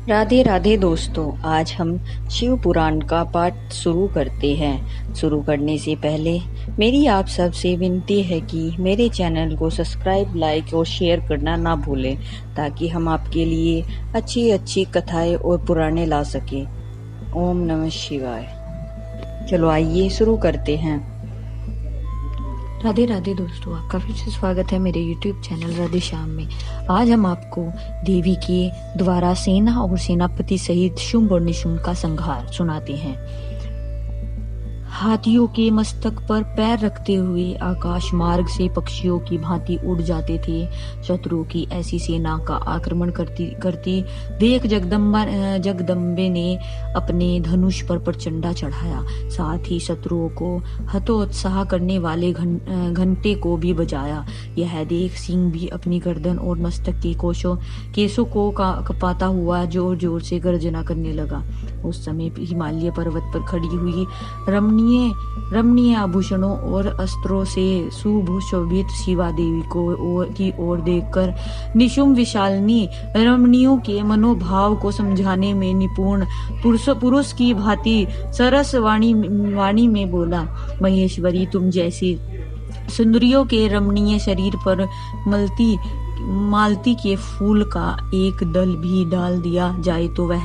राधे राधे दोस्तों, आज हम शिव पुराण का पाठ शुरू करते हैं। शुरू करने से पहले मेरी आप सबसे विनती है कि मेरे चैनल को सब्सक्राइब, लाइक और शेयर करना ना भूलें, ताकि हम आपके लिए अच्छी अच्छी कथाएं और पुराणे ला सकें। ओम नमः शिवाय। चलो आइए शुरू करते हैं। राधे राधे दोस्तों, आपका फिर से स्वागत है मेरे YouTube चैनल राधे श्याम में। आज हम आपको देवी के द्वारा सेना और सेनापति सहित शुंभ और निशुंभ का संहार सुनाते हैं। हाथियों के मस्तक पर पैर रखते हुए आकाश मार्ग से पक्षियों की भांति उड़ जाते थे। शत्रुओं की ऐसी सेना का आक्रमण करती देख जगदम्बे ने अपने धनुष पर प्रचंडा चढ़ाया। साथ ही शत्रुओं को हतोत्साह करने वाले घंटे को भी बजाया। यह देख सिंह भी अपनी गर्दन और मस्तक के केसों को कपाता हुआ जोर जोर से गर्जना करने लगा। उस समय हिमालय पर्वत पर खड़ी हुई रमणीय आभूषणों और अस्त्रों से सुशोभित शिवा देवी की ओर देखकर निशुंभ विशालिनी रमणियों के मनोभाव को समझाने में निपुण पुरुष की भांति सरस वाणी में बोला, महेश्वरी, तुम जैसी सुंदरियों के रमणीय शरीर पर मालती के फूल का एक दल भी डाल दिया जाए तो वह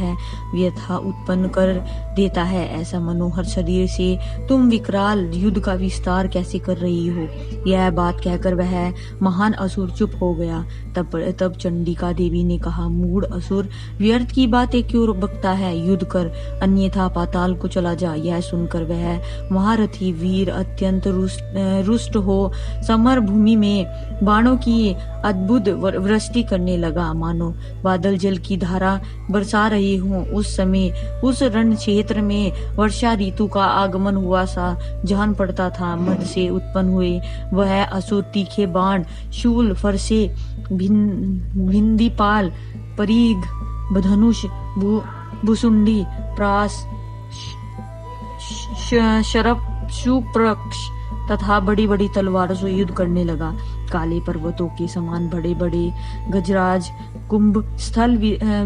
व्यथा उत्पन्न कर देता है। ऐसा मनोहर शरीर से तुम विकराल युद्ध का विस्तार कैसे कर रही हो? यह बात कहकर वह महान असुर चुप हो गया। तब चंडिका देवी ने कहा, मूढ़ असुर, व्यर्थ की बातें क्यों बकता है? युद्ध कर, अन्यथा पाताल को चला जा। यह सुनकर वह महारथी वीर अत्यंत रुष्ट हो समर भूमि में बाणों की अद्भुत वृष्टि करने लगा, मानो बादल जल की धारा बरसा रही हो। उस समय उस रण क्षेत्र में वर्षा ऋतु का आगमन हुआ सा जान पड़ता था। मद से उत्पन्न हुए वह असुर तीखे बाण, शूल, फरसे, भिंदीपाल, परीघ, धनुष, भुसुंडी, प्रास, शरप, शूप्रक्ष तथा बड़ी बड़ी तलवारों से युद्ध करने लगा। काले पर्वतों के समान बड़े बड़े गजराज कुंभ स्थल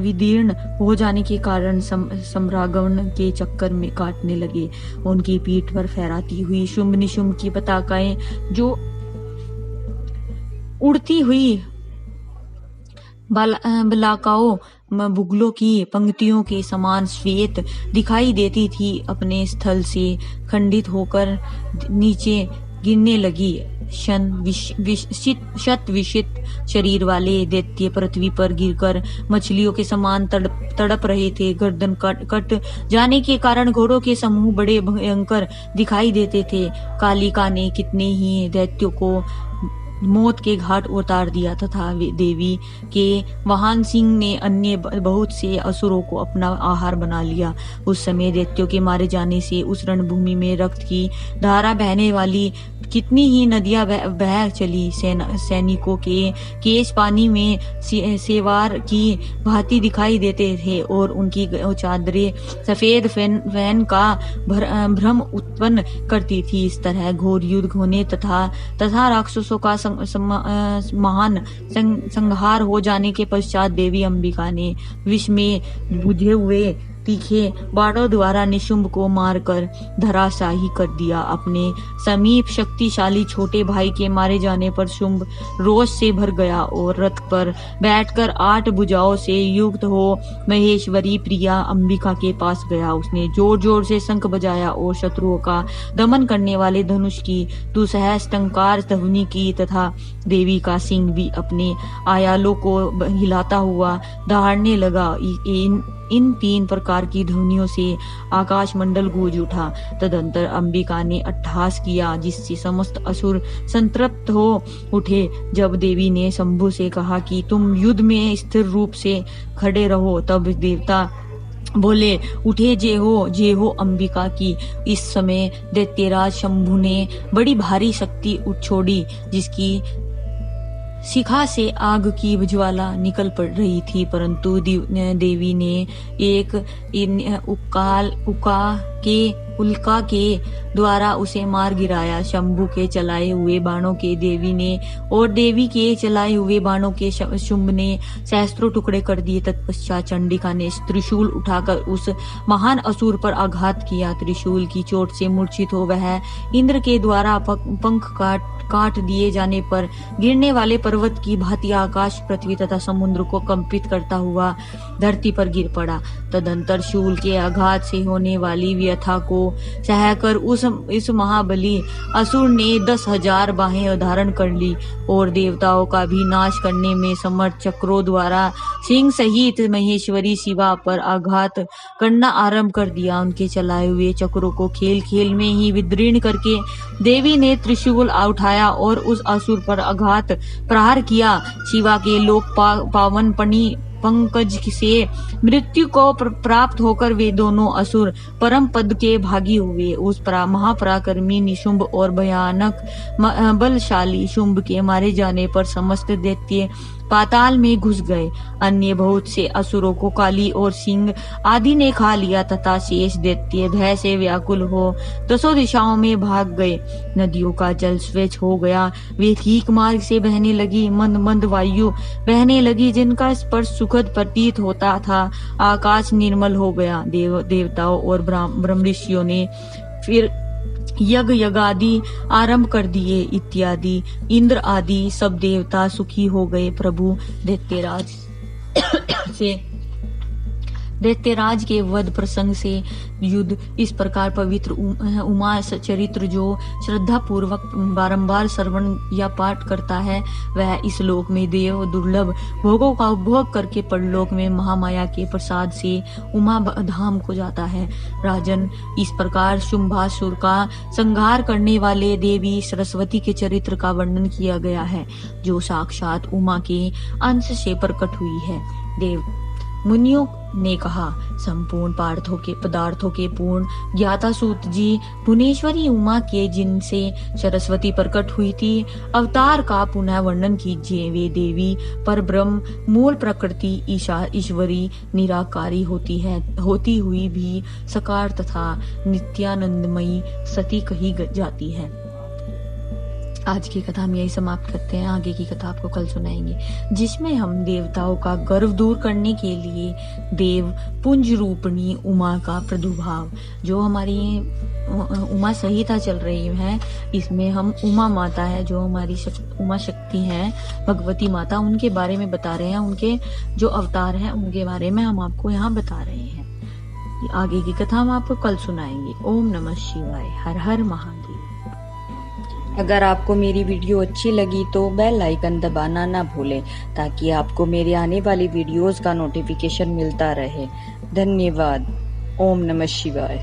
विदीर्ण हो जाने के कारण सम्रागण के चक्कर में काटने लगे। उनकी पीठ पर फहराती हुई शुंभ निशुंभ की पताकाएं जो उड़ती हुई बलाकाओं बुगलों की पंक्तियों के समान श्वेत दिखाई देती थी, अपने स्थल से खंडित होकर नीचे गिरने लगी। शत विशित शरीर वाले दैत्य पृथ्वी पर गिरकर मछलियों के समान तड़प रहे थे। गर्दन कट जाने के कारण घोड़ों के समूह बड़े भयंकर दिखाई देते थे। कालिका ने कितने ही दैत्यों को मौत के घाट उतार दिया तथा देवी के वाहन सिंह ने अन्य बहुत से असुरों को अपना आहार बना लिया। उस समय दैत्यों के मारे जाने से उस रणभूमि में रक्त की धारा बहने वाली कितनी ही नदियां बह चली। सैनिकों के केश पानी में सेवार की भांति दिखाई देते थे और उनकी चादरें सफेद फैन का भ्रम उत्पन्न करती थी। इस तरह घोर युद्ध होने तथा राक्षसों का महान संहार हो जाने के पश्चात देवी अंबिका ने विष में बुझे हुए तीखे बाणों द्वारा निशुंभ को मारकर धराशाही कर दिया। अपने समीप शक्तिशाली छोटे भाई के मारे जाने पर शुंभ रोष से भर गया और रथ पर बैठकर 8 भुजाओं से युक्त हो महेश्वरी प्रिया अंबिका के पास गया। उसने जोर जोर से शंख बजाया और शत्रुओं का दमन करने वाले धनुष की दुसहस टंकार ध्वनि की तथा देवी का सिंह भी अपने आयालों को हिलाता हुआ दहाड़ने लगा। इन 3 प्रकार की ध्वनियों से आकाश मंडल गूंज उठा। तदंतर अंबिका ने अट्टहास किया, जिससे समस्त असुर संतृप्त हो उठे। जब देवी ने शंभु से कहा कि तुम युद्ध में स्थिर रूप से खड़े रहो, तब देवता बोले, उठे जय हो अंबिका की। इस समय दैत्यराज शंभु ने बड़ी भारी शक्ति छोड़ी, जिसकी शिखा से आग की ज्वाला निकल पड़ रही थी, परंतु देवी ने एक उका के उल्का के द्वारा उसे मार गिराया। शंभु के चलाए हुए बाणों के देवी ने और देवी के चलाए हुए बाणों के शुंभ ने सहस्त्रों टुकड़े कर दिए। तत्पश्चात चंडिका ने त्रिशूल उठाकर उस महान असुर पर आघात किया। त्रिशूल की चोट से मूर्छित हो वह इंद्र के द्वारा पंख काट दिए जाने पर गिरने वाले पर्वत की भांति आकाश, पृथ्वी तथा समुद्र को कंपित करता हुआ धरती पर गिर पड़ा। तदंतर शूल के आघात से होने वाली व्यथा को सहकर इस महाबली असुर ने 10,000 बाहें धारण कर ली और देवताओं का भी नाश करने में समर्थ चक्रों द्वारा सिंह सहित महेश्वरी शिवा पर आघात करना आरंभ कर दिया। उनके चलाए हुए चक्रों को खेल खेल में ही विदीर्ण करके देवी ने त्रिशूल उठाया और उस असुर पर आघात प्रहार किया। शिवा के लोक पावन पंकज से मृत्यु को प्राप्त होकर वे दोनों असुर परम पद के भागी हुए। उस महापराक्रमी निशुंभ और भयानक बलशाली शुंभ के मारे जाने पर समस्त दैत्य पाताल में घुस गए। अन्य बहुत से असुरों को काली और सिंह आदि ने खा लिया तथा शेष दैत्य भय से व्याकुल हो 10 दिशाओं में भाग गए। नदियों का जल स्वच्छ हो गया। वे ठीक मार्ग से बहने लगी। मंद मंद वायु बहने लगी जिनका स्पर्श सुखद प्रतीत होता था। आकाश निर्मल हो गया। देवताओं और ब्रह्म ऋषियों ने फिर यज्ञ आरंभ कर दिए इत्यादि। इंद्र आदि सब देवता सुखी हो गए। प्रभु दैत्यराज के वध प्रसंग से युद्ध इस प्रकार पवित्र उमा चरित्र जो श्रद्धा पूर्वक बारंबार श्रवण या पाठ करता है वह इस लोक में देव दुर्लभ भोगों का उपभोग करके परलोक में महामाया के प्रसाद से उमा धाम को जाता है। राजन, इस प्रकार शुंभासुर का संहार करने वाले देवी सरस्वती के चरित्र का वर्णन किया गया है जो साक्षात उमा के अंश से प्रकट हुई है। देव मुनियों ने कहा, संपूर्ण पदार्थों के पूर्ण ज्ञाता सूत जी, भुवनेश्वरी उमा के जिनसे सरस्वती प्रकट हुई थी अवतार का पुनः वर्णन कीजिए। वे देवी पर ब्रह्म मूल प्रकृति ईश्वरी निराकारी होती हुई भी सकार तथा नित्यानंदमयी सती कही जाती है। आज की कथा हम यही समाप्त करते हैं। आगे की कथा आपको कल सुनाएंगे जिसमें हम देवताओं का गर्व दूर करने के लिए देव पुंज रूपणी उमा का प्रादुर्भाव, जो हमारी उमा संहिता चल रही है, इसमें हम उमा माता है जो हमारी उमा शक्ति है, भगवती माता, उनके बारे में बता रहे हैं। उनके जो अवतार हैं उनके बारे में हम आपको यहाँ बता रहे हैं। आगे की कथा हम आपको कल सुनाएंगे। ओम नमः शिवाय। हर हर महादेव। अगर आपको मेरी वीडियो अच्छी लगी तो बेल आइकन दबाना ना भूलें ताकि आपको मेरे आने वाली वीडियोस का नोटिफिकेशन मिलता रहे। धन्यवाद। ओम नमः शिवाय।